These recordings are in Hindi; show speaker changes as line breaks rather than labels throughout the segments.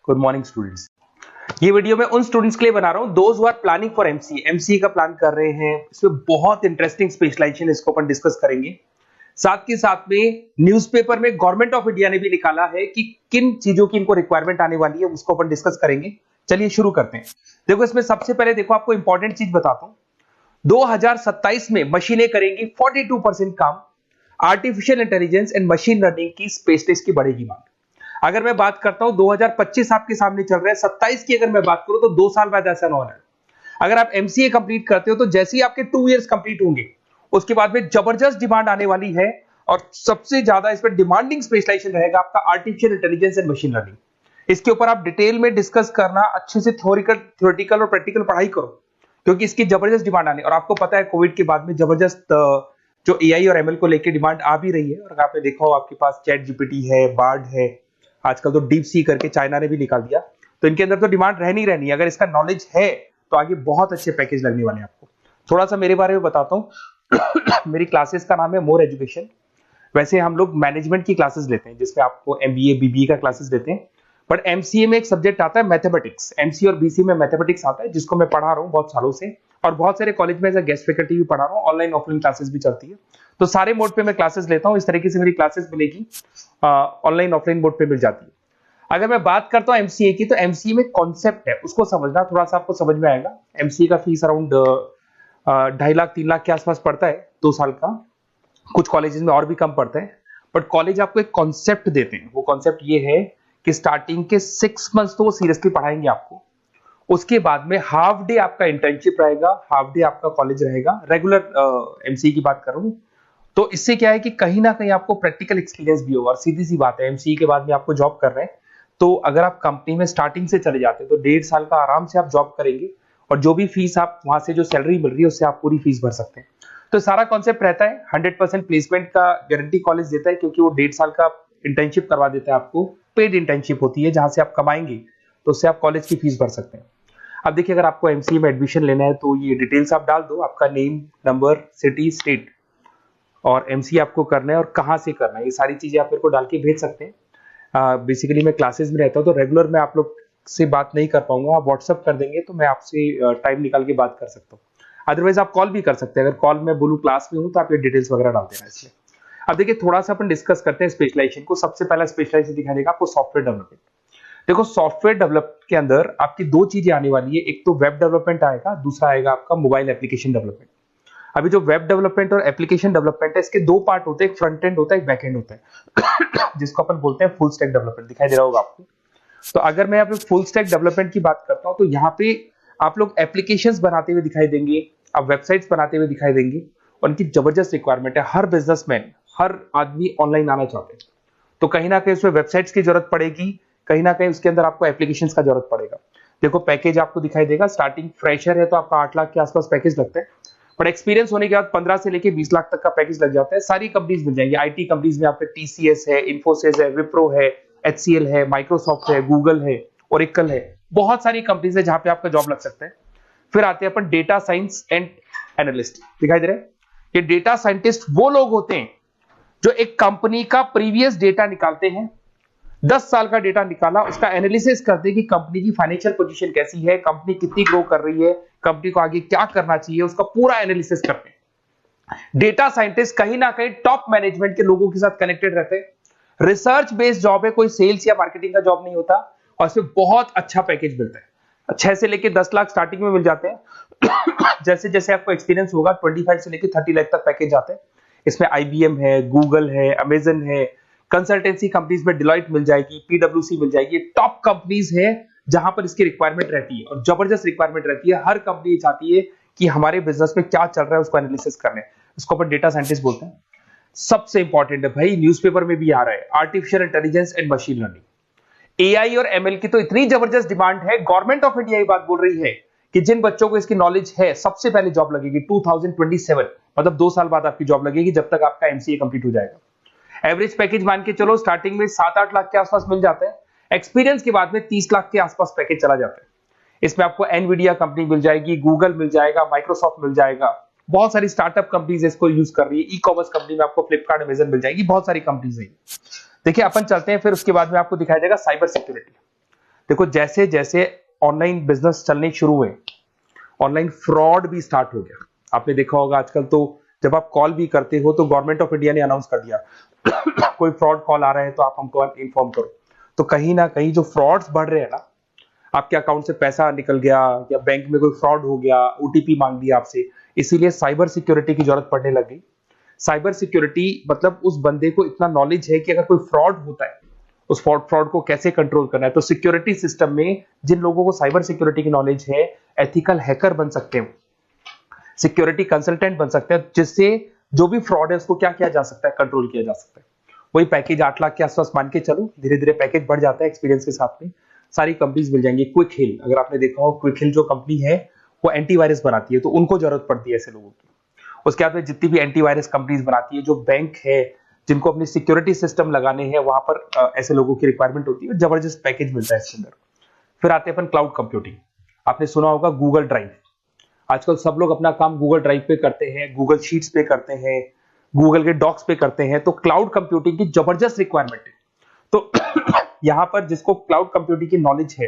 Good morning students. ये वीडियो मैं उन स्टूडेंट्स के लिए बना रहा हूं those who are planning for MCA का प्लान कर रहे हैं। इसमें बहुत इंटरेस्टिंग स्पेशलाइजेशन इसको अपन डिस्कस करेंगे। साथ के साथ में न्यूज़पेपर में गवर्नमेंट ऑफ इंडिया ने भी निकाला है कि किन चीजों की इनको रिक्वायरमेंट आने वाली है, उसको अपन डिस्कस करेंगे। चलिए शुरू करते हैं। देखो इसमें सबसे पहले देखो आपको इंपॉर्टेंट चीज बताता हूं। 2027 में मशीनें करेंगी 42% काम। Artificial intelligence and machine learning की स्पेशलिस्ट की बढ़ेगी मांग। अगर मैं बात करता हूं 2025 आपके सामने चल रहा है, 27 की अगर मैं बात करूं तो 2 साल बाद ऐसा होना है। अगर आप एमसीए कंप्लीट करते हो तो जैसे ही आपके 2 इयर्स कंप्लीट होंगे उसके बाद में जबरदस्त डिमांड आने वाली है और सबसे ज्यादा इस पर डिमांडिंग स्पेशलाइजेशन रहेगा आपका artificial intelligence and machine learning. इसके ऊपर आप डिटेल में डिस्कस करना, अच्छे से थ्योरेटिकल और प्रैक्टिकल पढ़ाई करो क्योंकि इसकी जबरदस्त डिमांड आने। और आपको पता है कोविड के बाद में जबरदस्त जो एआई और एमएल को लेकर डिमांड आ भी रही है। और आपने देखा हो आपके पास चैट जीपीटी है, बार्ड है, आजकल तो डीप सी करके चाइना ने भी निकाल दिया। तो इनके अंदर तो डिमांड रहनी रहनी है। अगर इसका नॉलेज है तो आगे बहुत अच्छे पैकेज लगने वाले हैं आपको। थोड़ा सा मेरे बारे में बताता हूँ। मेरी क्लासेस का नाम है मोर एजुकेशन। वैसे हम लोग मैनेजमेंट की क्लासेस लेते हैं जिसमें आपको एमबीए बीबीए का क्लासेस देते हैं। बट एमसीए में एक सब्जेक्ट आता है मैथमेटिक्स। एमसीए और बीसीए में मैथमेटिक्स आता है जिसको मैं पढ़ा रहा हूँ बहुत सालों से और बहुत सारे कॉलेज में एज अ गेस्ट फैकल्टी भी पढ़ा रहा हूँ। ऑनलाइन ऑफलाइन क्लासेस भी चलती है, तो सारे मोड पे मैं क्लासेस लेता हूँ। इस तरीके से मेरी क्लासेस मिलेगी, ऑनलाइन ऑफलाइन मोड पे मिल जाती है। अगर मैं बात करता हूँ एमसीए की, तो एमसीए में कॉन्सेप्ट है उसको समझना, थोड़ा सा आपको समझ में आएगा। एमसीए का फीस अराउंड 2.5 लाख 3 लाख के आसपास पड़ता है 2 साल का। कुछ कॉलेजेस में और भी कम पड़ता है। बट कॉलेज आपको एक कॉन्सेप्ट देते हैं। वो कॉन्सेप्ट ये है कि स्टार्टिंग के 6 मंथ्स तो वो सीरियसली पढ़ाएंगे आपको। उसके बाद में हाफ डे आपका इंटर्नशिप रहेगा, हाफ डे आपका कॉलेज रहेगा। रेगुलर एमसीए की बात करूं तो इससे क्या है कि कहीं ना कहीं आपको प्रैक्टिकल एक्सपीरियंस भी होगा। और सीधी सी बात है, एमसीए के बाद में आपको जॉब कर रहे हैं तो अगर आप कंपनी में स्टार्टिंग से चले जाते हैं तो 1.5 साल का आराम से आप जॉब करेंगे और जो भी फीस आप वहां से जो सैलरी मिल रही है उससे आप पूरी फीस भर सकते हैं। तो सारा कॉन्सेप्ट रहता है। 100% प्लेसमेंट का गारंटी कॉलेज देता है क्योंकि वो 1.5 साल का इंटर्नशिप करवा देता है आपको। पेड इंटर्नशिप होती है जहां से आप कमाएंगे तो उससे आप कॉलेज की फीस भर सकते हैं। अब देखिए अगर आपको एमसीए में एडमिशन लेना है तो ये डिटेल्स आप डाल दो, आपका नेम, नंबर, सिटी, स्टेट और एमसीए आपको करना है और कहाँ से करना है, ये सारी चीजें आप मेरे को डाल के भेज सकते हैं। बेसिकली मैं क्लासेस में रहता हूँ तो रेगुलर मैं आप लोग से बात नहीं कर पाऊंगा। आप व्हाट्सअप कर देंगे तो मैं आपसे टाइम निकाल के बात कर सकता हूँ। अदरवाइज आप कॉल भी कर सकते हैं। अगर कॉल में बोलूँ क्लास में हूँ तो आप ये डिटेल्स वगैरह डाल देना इसलिए। अब देखिए थोड़ा सा अपन डिस्कस करते हैं स्पेशलाइजेशन को। सबसे पहला स्पेशलाइजेशन दिखाई देगा आपको सॉफ्टवेयर डेवलपमेंट। देखो सॉफ्टवेयर डेवलपमेंट के अंदर आपकी 2 चीजें आने वाली है। एक तो वेब डेवलपमेंट आएगा, दूसरा आएगा आपका मोबाइल एप्लीकेशन डेवलपमेंट। अभी जो वेब डेवलपमेंट और एप्लीकेशन डेवलपमेंट है इसके 2 पार्ट होते हैं, एक फ्रंट एंड होता है, एक बैक एंड होता है जिसको अपन बोलते हैं फुल स्टैक डेवलपमेंट। दिखाई दे रहा होगा आपको। तो अगर मैं यहाँ पे फुल स्टैक डेवलपमेंट की बात करता हूँ तो यहाँ पे आप लोग एप्लीकेशंस बनाते हुए दिखाई देंगे, आप वेबसाइट्स बनाते हुए दिखाई देंगे। उनकी जबरदस्त रिक्वायरमेंट है। हर बिजनेसमैन, हर आदमी ऑनलाइन आना चाहते हैं तो कहीं ना कहीं उसमें वेबसाइट्स की जरूरत पड़ेगी, कहीं ना कहीं उसके अंदर आपको एप्लीकेशंस का जरूरत पड़ेगा। देखो पैकेज आपको दिखाई देगा, स्टार्टिंग फ्रेशर है तो आपका 8 लाख के आसपास पैकेज लगता है। बट एक्सपीरियंस होने के बाद 15 से लेके 20 लाख तक का पैकेज लग जाता है। सारी कंपनीज मिल जाएंगी। आईटी कंपनीज में आपके टीसीएस है, इन्फोसिस है, विप्रो है, एचसीएल है, माइक्रोसॉफ्ट है, गूगल है, ओरेकल है। बहुत सारी कंपनीज है जहां पे आपका जॉब लग सकता है। फिर आते हैं अपन डेटा साइंस एंड एनालिस्ट। दिखाई दे रहा है? ये डेटा साइंटिस्ट वो लोग होते हैं जो एक कंपनी का प्रीवियस डेटा निकालते हैं। 10 साल का डेटा निकाला, उसका एनालिसिस करते हैं कि कंपनी की फाइनेंशियल पोजीशन कैसी है, कंपनी कितनी ग्रो कर रही है, कंपनी को आगे क्या करना चाहिए, उसका पूरा एनालिसिस करते हैं। डेटा साइंटिस्ट कहीं ना कहीं टॉप मैनेजमेंट के लोगों के साथ कनेक्टेड रहते हैं। रिसर्च बेस्ड जॉब है, कोई सेल्स या मार्केटिंग का जॉब नहीं होता और इसमें बहुत अच्छा पैकेज मिलता है। 6 से लेके 10 लाख स्टार्टिंग में मिल जाते हैं। जैसे जैसे आपको एक्सपीरियंस होगा 25 से लेके 30 लाख तक पैकेज आते हैं। इसमें आईबीएम है, गूगल है, अमेजन है, कंसल्टेंसी कंपनीज में डिलॉयट मिल जाएगी, पीडब्ल्यूसी मिल जाएगी। टॉप कंपनीज है जहां पर इसकी रिक्वायरमेंट रहती है और जबरदस्त रिक्वायरमेंट रहती है। हर कंपनी चाहती है कि हमारे बिजनेस में क्या चल रहा है उसको एनालिसिस करने। इसको अपन डेटा साइंटिस्ट बोलते हैं। सबसे इंपॉर्टेंट है भाई, न्यूज़पेपर में भी आ रहा है, artificial intelligence and machine learning. AI और एमएल की तो इतनी जबरदस्त डिमांड है, गवर्नमेंट ऑफ इंडिया ये बात बोल रही है कि जिन बच्चों को इसकी नॉलेज है सबसे पहले जॉब लगेगी 2027, मतलब 2 साल बाद आपकी जॉब लगेगी जब तक आपका एमसीए कंप्लीट हो जाएगा। एवरेज पैकेज मान के चलो स्टार्टिंग में 7-8 लाख के आसपास मिल जाते हैं। एक्सपीरियंस के बाद में 30 लाख के आसपास पैकेज चला जाता है। इसमें आपको एनवीडिया कंपनी मिल जाएगी, गूगल मिल जाएगा, माइक्रोसॉफ्ट मिल जाएगा। बहुत सारी स्टार्टअप कंपनीज इसको यूज कर रही है। ई कॉमर्स कंपनी में आपको फ्लिपकार्ट, अमेजन मिल जाएगी। बहुत सारी कंपनीज है। देखिए अपन चलते हैं, फिर उसके बाद में आपको दिखाई देगा साइबर सिक्योरिटी। देखो जैसे जैसे ऑनलाइन बिजनेस चलने शुरू हुए, ऑनलाइन फ्रॉड भी स्टार्ट हो गया। आपने देखा होगा आजकल तो जब आप कॉल भी करते हो तो गवर्नमेंट ऑफ इंडिया ने अनाउंस कर दिया कोई फ्रॉड कॉल आ रहा है तो आप हमको इन्फॉर्म करो। तो कहीं ना कहीं जो फ्रॉड्स बढ़ रहे हैं ना, आपके अकाउंट से पैसा निकल गया या बैंक में कोई फ्रॉड हो गया, ओटीपी मांग लिया आपसे, इसीलिए साइबर सिक्योरिटी की जरूरत पड़ने लग गई। साइबर सिक्योरिटी मतलब उस बंदे को इतना नॉलेज है कि अगर कोई फ्रॉड होता है उस फ्रॉड को कैसे कंट्रोल करना है। तो सिक्योरिटी सिस्टम में जिन लोगों को साइबर सिक्योरिटी की नॉलेज है, एथिकल हैकर बन सकते हैं, सिक्योरिटी कंसल्टेंट बन सकते हैं, जिससे जो भी फ्रॉड है उसको क्या किया जा सकता है, कंट्रोल किया जा सकता है। वही पैकेज 8 लाख के आसपास मान के चलो, धीरे धीरे पैकेज बढ़ जाता है एक्सपीरियंस के साथ में। सारी कंपनीज मिल जाएंगी। क्विक हिल, अगर आपने देखा हो, क्विक हिल जो कंपनी है वो एंटीवायरस बनाती है, तो उनको जरूरत पड़ती है ऐसे लोगों की। उसके बाद में जितनी भी एंटीवायरस कंपनीज बनाती है, जो बैंक है जिनको अपनी सिक्योरिटी सिस्टम लगाने हैं, वहां पर ऐसे लोगों की रिक्वायरमेंट होती है। जबरदस्त पैकेज मिलता है इसके अंदर। फिर आते हैं अपन क्लाउड कंप्यूटिंग। आपने सुना होगा गूगल ड्राइव। आजकल सब लोग अपना काम गूगल ड्राइव पे करते हैं, गूगल शीट्स पे करते हैं, गूगल के डॉक्स पे करते हैं। तो क्लाउड कंप्यूटिंग की जबरदस्त रिक्वायरमेंट है। तो यहां पर जिसको क्लाउड कंप्यूटिंग की नॉलेज है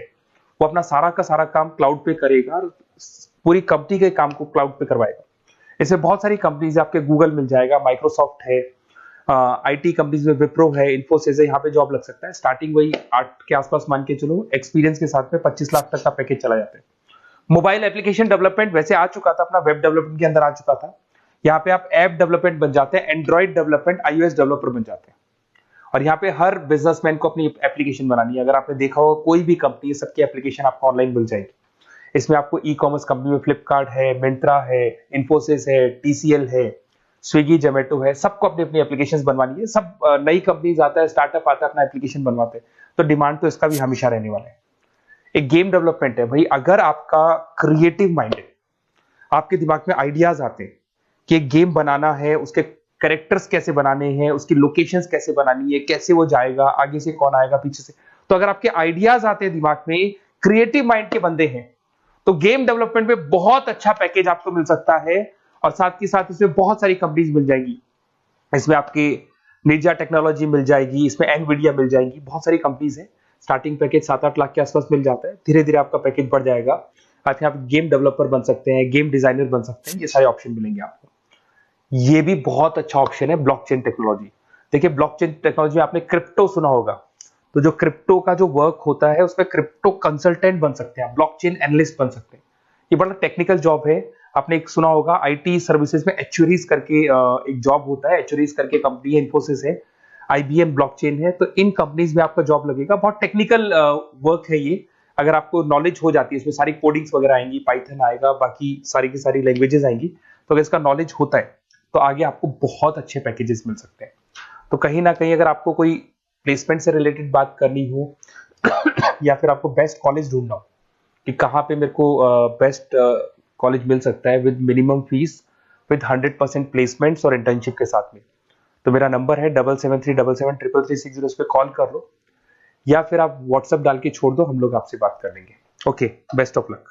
वो अपना सारा का सारा काम क्लाउड पे करेगा और पूरी कंपनी के काम को क्लाउड पे करवाएगा। इसमें बहुत सारी कंपनीज है, आपके गूगल मिल जाएगा, माइक्रोसॉफ्ट है, आईटी कंपनीज में विप्रो है, इन्फोसिस है, यहाँ पे जॉब लग सकता है। स्टार्टिंग वही 8 के आसपास मान के चलो, एक्सपीरियंस के साथ में 25 लाख तक का पैकेज चला जाता है। मोबाइल एप्लीकेशन डेवलपमेंट वैसे आ चुका था, अपना वेब डेवलपमेंट के अंदर आ चुका था। यहाँ पे आप ऐप डेवलपमेंट बन जाते हैं, एंड्रॉइड डेवलपमेंट, आईओएस डेवलपर बन जाते हैं। और यहाँ पे हर बिजनेसमैन को अपनी एप्लीकेशन बनानी है। अगर आपने देखा हो कोई भी कंपनी, सबकी एप्लीकेशन आपको ऑनलाइन मिल जाएगी। इसमें आपको ई कॉमर्स कंपनी में फ्लिपकार्ट है, मिंत्रा है, इन्फोसिस है, टीसीएल है, स्विगी, जोमेटो है, सबको अपनी अपनी एप्लीकेशंस बनवानी है। सब नई कंपनीज आता है, स्टार्टअप आता है, अपना एप्लीकेशन बनवाते हैं। तो डिमांड तो इसका भी हमेशा रहने वाला है। एक गेम डेवलपमेंट है भाई, अगर आपका क्रिएटिव माइंड है, आपके दिमाग में आइडियाज आते हैं कि एक गेम बनाना है, उसके कैरेक्टर्स कैसे बनाने हैं, उसकी लोकेशंस कैसे बनानी है, कैसे वो जाएगा, आगे से कौन आएगा, पीछे से, तो अगर आपके आइडियाज आते हैं दिमाग में, क्रिएटिव माइंड के बंदे हैं, तो गेम डेवलपमेंट में बहुत अच्छा पैकेज आपको मिल सकता है। और साथ के साथ इसमें बहुत सारी कंपनीज मिल जाएंगी। इसमें आपकी निंजा टेक्नोलॉजी मिल जाएगी, इसमें एनवीडिया मिल जाएंगी, बहुत सारी कंपनीज है। स्टार्टिंग पैकेज 7-8 लाख के आसपास मिल जाता है। धीरे धीरे आपका पैकेज बढ़ जाएगा। आप गेम डेवलपर बन सकते हैं, गेम डिजाइनर बन सकते हैं, ये सारे ऑप्शन मिलेंगे आपको। ये भी बहुत अच्छा ऑप्शन है ब्लॉकचेन टेक्नोलॉजी। देखिए ब्लॉकचेन टेक्नोलॉजी में आपने क्रिप्टो सुना होगा, तो जो क्रिप्टो का जो वर्क होता है उसमें क्रिप्टो कंसल्टेंट बन सकते हैं, ब्लॉकचेन एनालिस्ट बन सकते हैं। ये बड़ा टेक्निकल जॉब है। आपने एक सुना होगा आईटी सर्विसेज में एक्चुअरीज करके एक जॉब होता है, एक्चुअरीज करके कंपनी है, इन्फोसिस है, आईबीएम, ब्लॉकचेन है। तो इन कंपनीज में आपका जॉब लगेगा। बहुत टेक्निकल वर्क है ये। अगर आपको नॉलेज हो जाती है, इसमें सारी कोडिंग्स वगैरह आएंगी, पाइथन आएगा, बाकी सारी की सारी लैंग्वेजेस आएंगी। तो अगर इसका नॉलेज होता है तो आगे आपको बहुत अच्छे पैकेजेस मिल सकते हैं। तो कहीं ना कहीं अगर आपको कोई प्लेसमेंट से रिलेटेड बात करनी हो या फिर आपको बेस्ट कॉलेज ढूंढना हो कि कहाँ पे मेरे को बेस्ट कॉलेज मिल सकता है with minimum fees, with 100% placements और इंटर्नशिप के साथ में, तो मेरा नंबर है 7737733360। उस पर कॉल कर लो या फिर आप व्हाट्सएप डाल के छोड़ दो, हम लोग आपसे बात कर लेंगे। Okay, best of luck.